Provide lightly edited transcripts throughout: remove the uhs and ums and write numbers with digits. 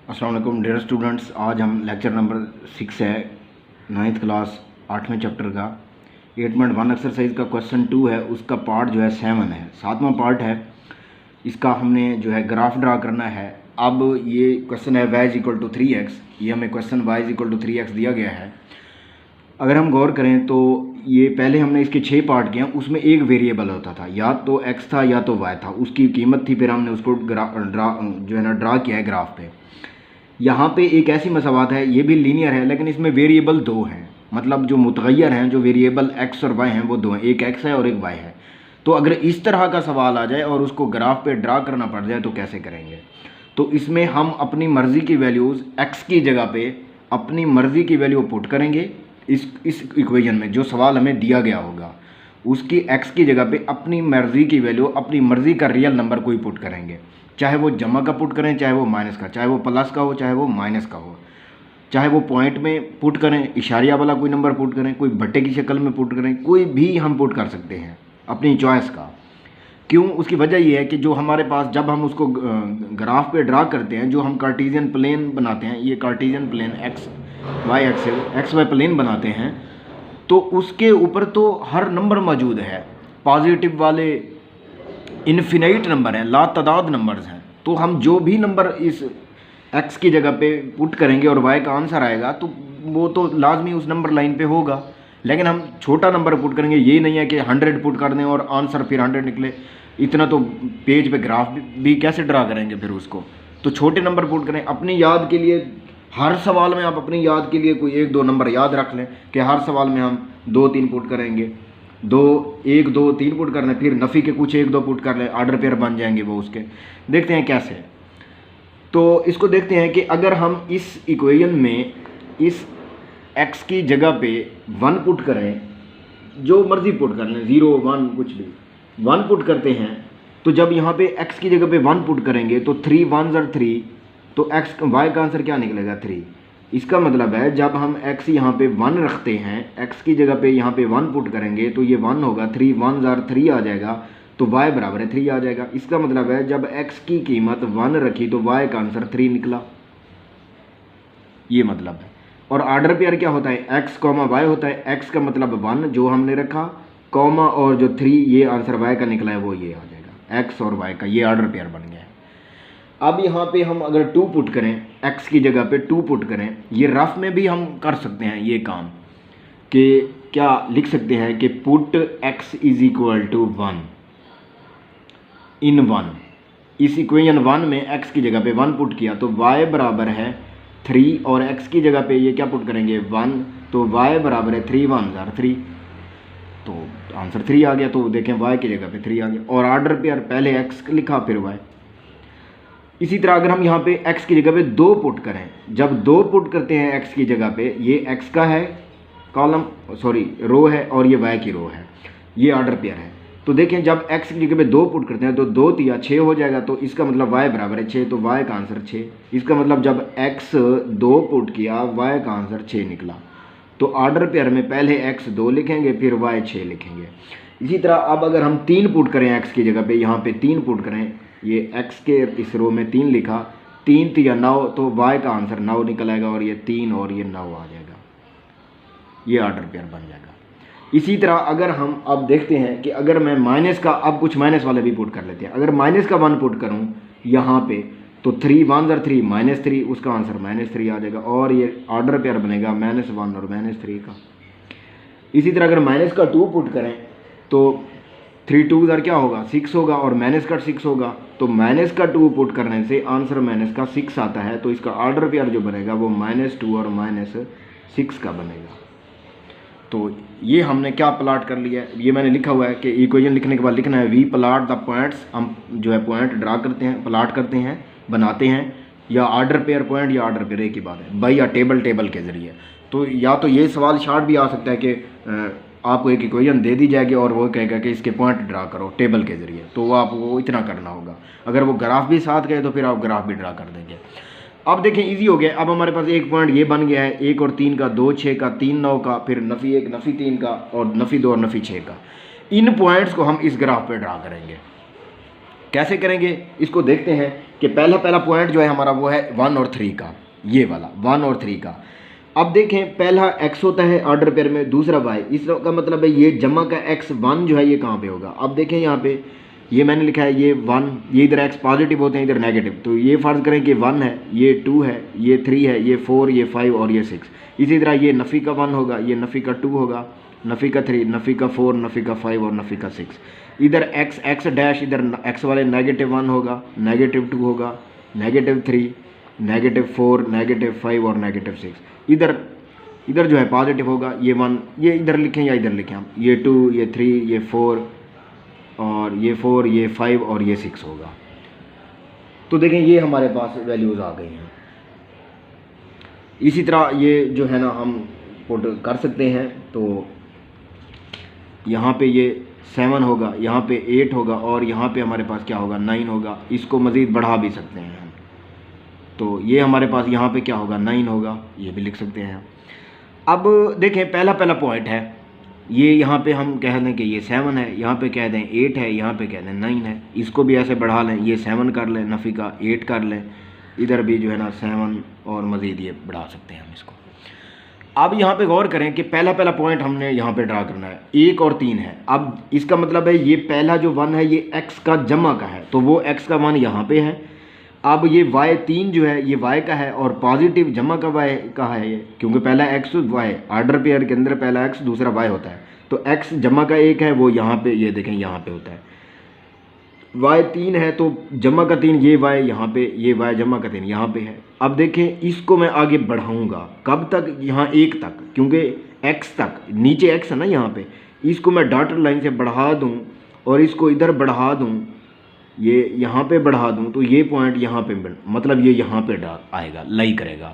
अस्सलाम वालेकुम dear students. आज हम लेक्चर नंबर 6 है, 9th क्लास 8वें चैप्टर का 8.1 एक्सरसाइज का क्वेश्चन 2 है। उसका पार्ट जो है 7 है, 7वां पार्ट है। इसका हमने जो है ग्राफ ड्रा करना है। अब ये क्वेश्चन है y इक्वल टू 3x। ये हमें question y equal to 3x दिया गया है। अगर हम गौर करें तो ये पहले हमने इसके 6 पार्ट किए हैं। उसमें एक वेरिएबल होता था, या तो x था या तो y था, उसकी कीमत थी। फिर हमने उसको ड्रा किया है ग्राफ पे। यहाँ पे एक ऐसी मसावात है, ये भी लीनियर है, लेकिन इसमें वेरिएबल 2 हैं। मतलब जो मुतगैर हैं, जो वेरिएबल x और y हैं, वो 2 हैं, एक x है और एक y है। तो अगर इस तरह का सवाल आ जाए और उसको ग्राफ पे ड्रा करना पड़ जाए तो कैसे करेंगे? तो इसमें हम अपनी मर्ज़ी की वैल्यूज़ x की जगह पे अपनी मर्ज़ी की वैल्यू पुट करेंगे। इस इक्वेशन में जो सवाल हमें दिया गया होगा उसकी x की जगह पे अपनी मर्ज़ी की वैल्यू, अपनी मर्ज़ी का रियल नंबर कोई पुट करेंगे। चाहे वो जमा का पुट करें, चाहे वो माइनस का, चाहे वो प्लस का हो, चाहे वो माइनस का हो, चाहे वो पॉइंट में पुट करें, इशारिया वाला कोई नंबर पुट करें, कोई बट्टे की शक्ल में पुट करें, कोई भी हम पुट कर सकते हैं अपनी चॉइस का। क्यों? उसकी वजह ये है कि जो हमारे पास जब हम उसको ग्राफ पे ड्रा करते हैं, जो हम कार्टेशियन प्लेन बनाते हैं, ये Cartesian plane X Y plane बनाते हैं, तो उसके ऊपर तो हर नंबर मौजूद है। पॉजिटिव वाले इन्फिनाइट नंबर हैं, लातादाद नंबर्स हैं। तो हम जो भी नंबर इस x की जगह पे पुट करेंगे और y का आंसर आएगा तो वो तो लाजमी उस नंबर लाइन पे होगा। लेकिन हम छोटा नंबर पुट करेंगे, ये नहीं है कि 100 पुट कर दें और आंसर फिर 100 निकले। इतना तो पेज पे ग्राफ भी कैसे ड्रा करेंगे फिर उसको? तो छोटे नंबर पुट करें अपनी याद के लिए। हर सवाल में आप अपनी याद के लिए कोई 1-2 नंबर याद रख लें कि हर सवाल में हम 2-3 पुट करेंगे, 1-2-3 पुट करने, फिर नफ़ी के कुछ 1-2 पुट कर लें, ऑर्डर पेयर बन जाएंगे वो उसके। देखते हैं कैसे। तो इसको देखते हैं कि अगर हम इस इक्वेशन में इस x की जगह पे 1 पुट करें, जो मर्ज़ी पुट कर लें, 0, 1 कुछ भी 1 पुट करते हैं, तो जब यहाँ पे x की जगह पे 1 पुट करेंगे तो 3 1s are 3, तो y का आंसर क्या निकलेगा? 3। इसका मतलब है जब हम x यहाँ पे 1 रखते हैं, x की जगह पे यहाँ पे 1 पुट करेंगे तो ये 1 होगा, 3 1s are 3 आ जाएगा, तो y बराबर है 3 आ जाएगा। इसका मतलब है जब x की कीमत 1 रखी तो y का आंसर 3 निकला, ये मतलब है। और ऑर्डर पेयर क्या होता है? x, y होता है। x का मतलब 1 जो हमने रखा, कॉमा और जो 3 ये आंसर y का निकला है, वो ये आ जाएगा, x और y का ये ऑर्डर पेयर बन गया है। अब यहाँ पे हम अगर 2 पुट करें, x की जगह पे 2 पुट करें, ये रफ में भी हम कर सकते हैं ये काम कि क्या लिख सकते हैं कि put x is equal to 1 in 1। इस इक्वेशन 1 में x की जगह पे 1 पुट किया तो y बराबर है 3, और x की जगह पे ये क्या पुट करेंगे? 1, तो y बराबर है 3 1s are 3, तो आंसर 3 आ गया। तो देखें y की जगह पे 3 आ गया, और ऑर्डर पेयर पहले x लिखा फिर y। इसी तरह अगर हम यहाँ पे x की जगह पे 2 पुट करें, जब 2 पुट करते हैं x की जगह पे, ये x का है कॉलम, रो है, और ये y की रो है, ये ऑर्डर पेयर है। तो देखें जब x की जगह पे 2 पुट करते हैं तो 2 तिया 6 हो जाएगा, तो इसका मतलब y बराबर है 6, तो y का आंसर 6। इसका मतलब जब x 2 पुट किया, y का आंसर 6 निकला। तो ऑर्डर पेयर में पहले x 2 लिखेंगे, फिर y 6 लिखेंगे। इसी तरह अब अगर हम 3 पुट करें x की जगह पे, यहाँ पे 3 पुट करें, ये x के इस रो में 3 लिखा, 3 तिया 9, तो y का आंसर 9 निकल आएगा, और ये 3 और ये 9 आ जाएगा, ये ऑर्डर पेयर बन जाएगा। इसी तरह अगर हम अब देखते हैं कि अगर मैं माइनस का, अब कुछ माइनस वाले भी पुट कर लेते हैं। अगर माइनस का 1 पुट करूं यहाँ पे तो 3 1s are 3 -3, उसका आंसर -3 आ जाएगा, और ये ऑर्डर पेयर बनेगा -1 और -3 का। इसी तरह अगर माइनस का 2 पुट करें तो 3 2s are क्या होगा? 6 होगा, और माइनस का 6 होगा, तो माइनस का 2 पुट करने से आंसर माइनस का 6 आता है। तो इसका ऑर्डर पेयर जो बनेगा वो -2 और -6 का बनेगा। तो ये हमने क्या प्लाट कर लिया है, ये मैंने लिखा हुआ है कि इक्वेशन लिखने के बाद लिखना है वी प्लाट द पॉइंट्स। हम जो है पॉइंट ड्रा करते हैं, प्लाट करते हैं, बनाते हैं, या ऑर्डर पेयर पॉइंट या ऑर्डर पेयर, एक ही बात है भाई, या टेबल के ज़रिए। तो या तो ये सवाल शार्ट भी आ सकता है कि आपको एक इक्वेशन दे दी जाएगी और वो कहेगा कि इसके पॉइंट ड्रा करो टेबल के ज़रिए, तो आपको इतना करना होगा। अगर वो ग्राफ भी साथ गए तो फिर आप ग्राफ भी ड्रा कर देंगे। अब देखें इजी हो गया। अब हमारे पास एक पॉइंट ये बन गया है, 1 और 3 का, 2 6 का, 3 9 का, फिर नफ़ी 1 नफ़ी 3 का, और नफ़ी 2 और नफ़ी 6 का। इन पॉइंट्स को हम इस ग्राफ पे ड्रा करेंगे। कैसे करेंगे इसको देखते हैं कि पहला पॉइंट जो है हमारा वो है 1 और 3 का, ये वाला 1 और 3 का। अब देखें पहला x होता है ऑर्डर पेयर में, दूसरा y, इसका मतलब है ये जमा का x 1 जो है ये कहाँ पे होगा। अब देखें यहाँ पे ये मैंने लिखा है ये 1, ये इधर x पॉजिटिव होते हैं इधर नेगेटिव, तो ये फ़र्ज़ करें कि 1 है, ये 2 है, ये 3 है, ये 4, ये 5 और ये 6। इसी तरह ये नफ़ी का 1 होगा, ये नफ़ी का 2 होगा, नफ़ी का 3, नफ़ी का 4, नफ़ी का 5 और नफ़ी का 6। इधर x डैश इधर x वाले -1 होगा, -2 होगा, -3, -4, -5 और -6। इधर जो है पॉजिटिव होगा, ये 1, ये इधर लिखें या इधर लिखें हम, ये 2, ये 3, ये 4 और ये 4, ये 5 और ये 6 होगा। तो देखें ये हमारे पास वैल्यूज़ आ गई हैं। इसी तरह ये जो है ना हम पुट कर सकते हैं, तो यहाँ पे ये 7 होगा, यहाँ पे 8 होगा और यहाँ पे हमारे पास क्या होगा 9 होगा। इसको मज़ीद बढ़ा भी सकते हैं हम, तो ये हमारे पास यहाँ पे क्या होगा 9 होगा, ये भी लिख सकते हैं। अब देखें पहला पॉइंट है ये, यहाँ पे हम कह दें कि ये 7 है, यहाँ पे कह दें 8 है, यहाँ पे कह दें 9 है। इसको भी ऐसे बढ़ा लें, ये 7 कर लें, नफ़ी का 8 कर लें, इधर भी जो है ना 7 और मज़ीद ये बढ़ा सकते हैं हम इसको। अब यहाँ पे गौर करें कि पहला पॉइंट हमने यहाँ पे ड्रा करना है, 1 और 3 है। अब इसका मतलब है ये पहला जो 1 है ये x का जमा का है, तो वो x का 1 यहाँ पे है। अब ये y3 जो है ये y का है और पॉजिटिव जमा का y का है ये, क्योंकि पहला x y ऑर्डर पेयर के अंदर पहला x दूसरा y होता है, तो x जमा का 1 है वो यहाँ पे, ये देखें यहाँ पे होता है। y3 है तो जमा का 3, ये y यहाँ पे, ये y जमा का 3 यहाँ पे है। अब देखें इसको मैं आगे बढ़ाऊँगा कब तक, यहाँ 1 तक, क्योंकि x तक, नीचे x है ना यहाँ पे, इसको मैं डॉटेड लाइन से बढ़ा दूँ और इसको इधर बढ़ा दूँ, ये यहाँ पे बढ़ा दूँ, तो ये पॉइंट यहाँ पे मतलब ये यहाँ पे आएगा, लाई करेगा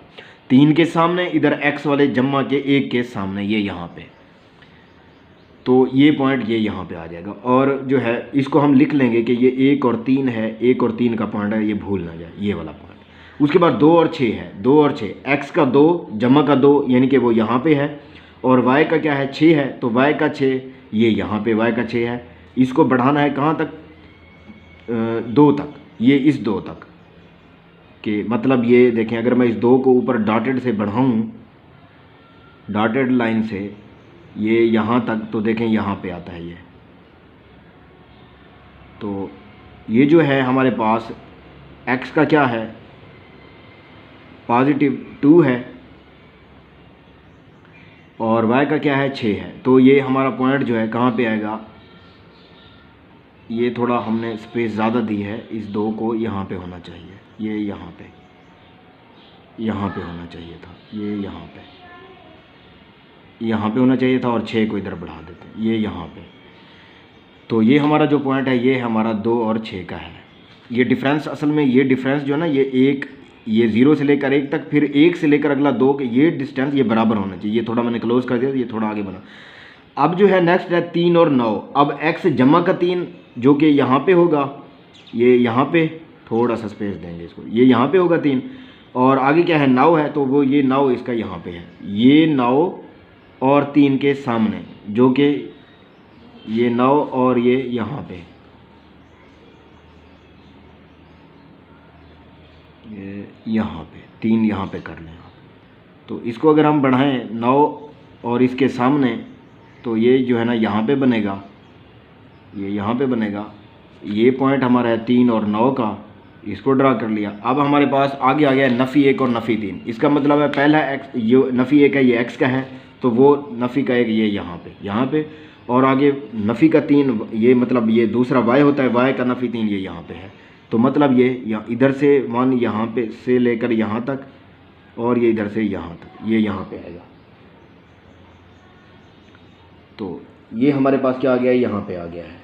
3 के सामने, इधर x वाले जमा के 1 के सामने, ये यहाँ पे, तो ये पॉइंट ये यहाँ पे आ जाएगा। और जो है इसको हम लिख लेंगे कि ये 1 और 3 है, 1 और 3 का पॉइंट है, ये भूल ना जाए ये वाला पॉइंट। उसके बाद 2 और 6 है, 2 और 6, x का 2 जमा का 2 यानी कि वो यहाँ पे है, और y का क्या है 6 है, तो y का 6 ये यहाँ पे y का 6 है। इसको बढ़ाना है कहाँ तक, 2 तक, ये इस 2 तक के, मतलब ये देखें अगर मैं इस 2 को ऊपर डॉटेड से बढ़ाऊँ, डॉटेड लाइन से ये यहाँ तक, तो देखें यहाँ पे आता है ये, तो ये जो है हमारे पास x का क्या है +2 है और y का क्या है 6 है, तो ये हमारा पॉइंट जो है कहाँ पे आएगा, ये थोड़ा हमने स्पेस ज़्यादा दी है, इस 2 को यहाँ पे होना चाहिए, ये यहाँ पे होना चाहिए था, ये यहाँ पे होना चाहिए था और 6 को इधर बढ़ा देते हैं, ये यहाँ पे। तो ये हमारा जो पॉइंट है ये हमारा 2 और 6 का है। ये डिफरेंस असल में, ये डिफरेंस जो है ना, ये 0 से लेकर 1 तक, फिर 1 से लेकर अगला 2 के, ये डिस्टेंस ये बराबर होना चाहिए। ये थोड़ा मैंने क्लोज कर दिया, ये थोड़ा आगे बना। अब जो है नेक्स्ट है 3 और 9। अब x जमा का 3 जो कि यहाँ पे होगा, ये यहाँ पे थोड़ा सा स्पेस देंगे इसको, ये यहाँ पे होगा 3, और आगे क्या है 9 है, तो वो ये 9 इसका यहाँ पे है, ये 9 और 3 के सामने, जो कि ये 9 और ये यहाँ पे, ये यहाँ पे 3 यहाँ पे कर लें आप। तो इसको अगर हम बढ़ाएं 9 और इसके सामने, तो ये जो है ना यहाँ पे बनेगा, ये यहाँ पे बनेगा। ये पॉइंट हमारा है 3 और 9 का, इसको ड्रा कर लिया। अब हमारे पास आगे आ गया नफ़ी 1 और नफ़ी 3। इसका मतलब है पहला x, ये नफ़ी 1 है, ये x का है, तो वो नफ़ी का 1 ये यहाँ पे, और आगे नफ़ी का 3, ये मतलब ये दूसरा y होता है, y का नफ़ी 3 ये यहाँ पे है। तो मतलब ये इधर से 1 यहाँ पे से लेकर यहाँ तक, और ये इधर से यहाँ तक, ये यहाँ पे आएगा। तो ये हमारे पास क्या आ गया है, यहाँ पे आ गया है,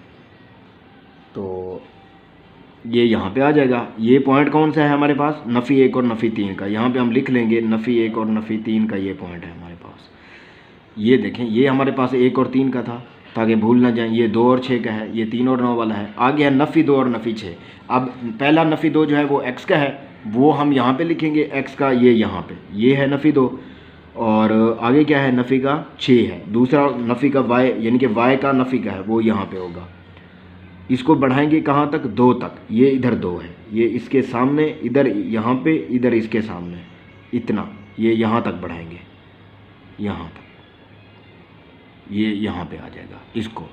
तो ये यहाँ पे आ जाएगा। ये पॉइंट कौन सा है हमारे पास, नफ़ी 1 और नफ़ी 3 का। यहाँ पे हम लिख लेंगे नफ़ी 1 और नफ़ी 3 का ये पॉइंट है हमारे पास। ये देखें, ये हमारे पास 1 और 3 का था, ताकि भूल ना जाएं। ये 2 और 6 का है, ये 3 और 9 वाला है। आगे है नफ़ी 2 और नफ़ी 6। अब पहला नफ़ी 2 जो है वो x का है, वो हम यहाँ पे लिखेंगे x का, ये यहाँ पे ये है नफ़ी 2, और आगे क्या है नफ़ी का 6 है। दूसरा नफ़ी का y यानी कि y का नफ़ी का है, वो यहाँ पे होगा। इसको बढ़ाएंगे कहाँ तक, 2 तक। ये इधर 2 है, ये इसके सामने, इधर यहाँ पे, इधर इसके सामने, इतना, ये यहाँ तक बढ़ाएंगे, यहाँ तक, ये यहाँ पे आ जाएगा। इसको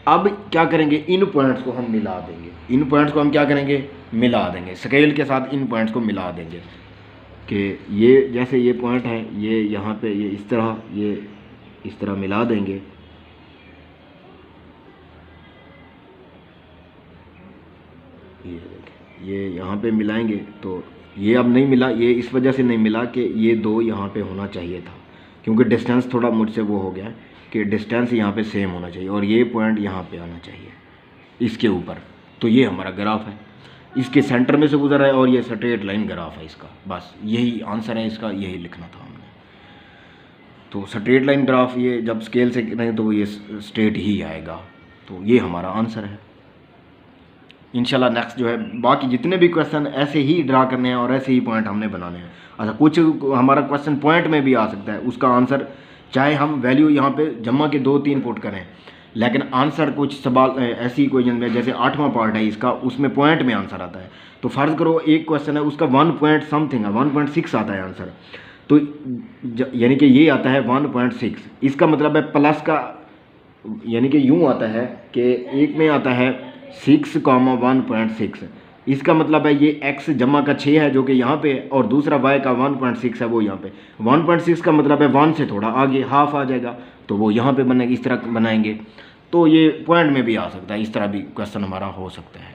अब क्या करेंगे, इन पॉइंट्स को हम मिला देंगे। इन पॉइंट्स को हम क्या करेंगे, मिला देंगे, स्केल के साथ इन पॉइंट्स को मिला देंगे कि ये जैसे ये पॉइंट है, ये यहाँ पे, ये इस तरह, ये इस तरह मिला देंगे। ये देखें, ये यहाँ पे मिलाएंगे तो ये अब नहीं मिला, ये इस वजह से नहीं मिला कि ये 2 यहाँ पे होना चाहिए था, क्योंकि डिस्टेंस थोड़ा मुझसे वो हो गया है कि डिस्टेंस यहाँ पे सेम होना चाहिए और ये पॉइंट यहाँ पे आना चाहिए इसके ऊपर। तो ये हमारा ग्राफ है, इसके सेंटर में से गुजर रहा है और ये स्ट्रेट लाइन ग्राफ है इसका। बस यही आंसर है इसका, यही लिखना था हमने। तो स्ट्रेट लाइन ग्राफ ये जब स्केल से करें तो ये स्ट्रेट ही आएगा। तो ये हमारा आंसर है। इंशाल्लाह नेक्स्ट जो है बाकी जितने भी क्वेश्चन ऐसे ही ड्रा करने हैं और ऐसे ही पॉइंट हमने बनाने हैं। अच्छा, कुछ हमारा क्वेश्चन पॉइंट में भी आ सकता है, उसका आंसर चाहे हम वैल्यू यहाँ पे जमा के 2-3 पुट करें, लेकिन आंसर कुछ सवाल ऐसी कोई जैसे 8वां पार्ट है इसका, उसमें पॉइंट में आंसर आता है। तो फ़र्ज़ करो एक क्वेश्चन है उसका 1 पॉइंट समथिंग है, 1.6 आता है आंसर, तो यानी कि ये आता है 1.6। इसका मतलब है प्लस का, यानी कि यूँ आता है कि एक में आता है 6,1.6, इसका मतलब है ये x जमा का 6 है जो कि यहाँ पे है, और दूसरा y का 1.6 है वो यहाँ पे। 1.6 का मतलब है 1 से थोड़ा आगे हाफ आ जाएगा, तो वो यहाँ पे बनेगा, इस तरह बनाएंगे। तो ये पॉइंट में भी आ सकता है, इस तरह भी क्वेश्चन हमारा हो सकता है।